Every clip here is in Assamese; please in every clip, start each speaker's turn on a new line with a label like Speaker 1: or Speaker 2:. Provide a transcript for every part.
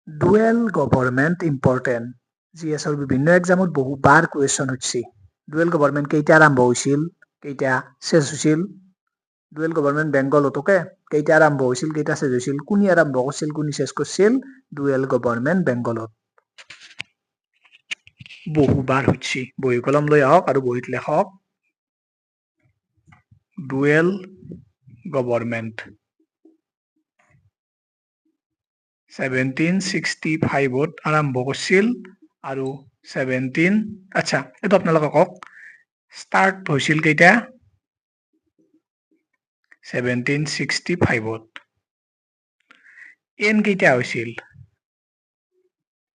Speaker 1: ডুৱেল গভৰ্ণমেণ্ট ইম্পৰ্টেণ্ট জিএছৰ বিভিন্ন এক্সামত বহুবাৰ কুৱেশ্যন হৈছে ডুৱেল গভৰ্ণমেণ্ট কেইটা আৰম্ভ হৈছিল কেইটা শেষ হৈছিল ডুৱেল গভৰ্ণমেণ্ট বেংগলতকে কেইটা আৰম্ভ হৈছিল কেইটা শেষ হৈছিল কোনে আৰম্ভ কৰিছিল কোনে শেষ কৰিছিল ডুৱেল গভৰ্ণমেণ্ট বেংগলত বহুবাৰ হৈছে বহি কলম লৈ আহক আৰু বহিত লেখক ডুৱেল গভৰ্ণমেণ্ট 1765 আৰম্ভ কৰিছিল আৰু 17 আচ্ছা এইটো আপোনালোকে কওক ষ্টাৰ্ট হৈছিল কেইটা 1765 এন কেইটা হৈছিল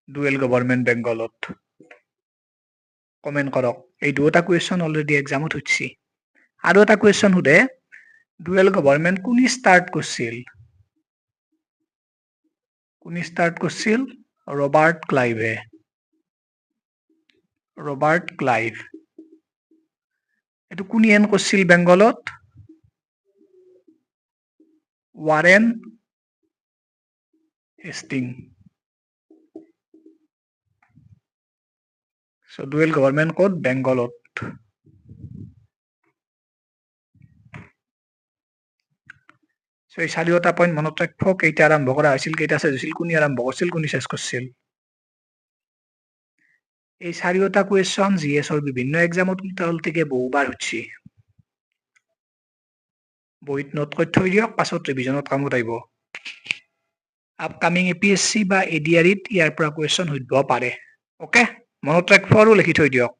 Speaker 1: ডুৱেল গভৰ্ণমেণ্ট বেংগলত কমেন্ট কৰক এই দুটা কুৱেশ্যন অলৰেডি এক্সামত হৈছে আৰু এটা কুৱেশ্যন সুধে ডুৱেল গভৰ্ণমেণ্ট কোনে ষ্টাৰ্ট কৰিছিল ৰবাৰ্ট ক্লাইভ এইটো কোনে এন কৰিছিল বেংগলত Warren Hastings So dual government code Bengalot. So এই চাৰিটা পইণ্ট মনত ৰাখিব কেইটা আৰম্ভ কৰা হৈছিল কেইটা শেষ হৈছিল কোনে আৰম্ভ কৰিছিল কোনে শেষ কৰিছিল এই চাৰিটা কুৱেশ্যন জিএছৰ বিভিন্ন এক্সামত উল্টা-উল্টিকে বহুবাৰ হৈছে বহিত নোট কৰি থৈ দিয়ক পাছত ৰিভিজনত কামত আহিব আপকামিং এপিএছচি বা এডিআৰিত ইয়াৰ পৰা কুৱেশ্যন সুধিব পাৰে ওকে মনত ৰাখিব আৰু লিখি থৈ দিয়ক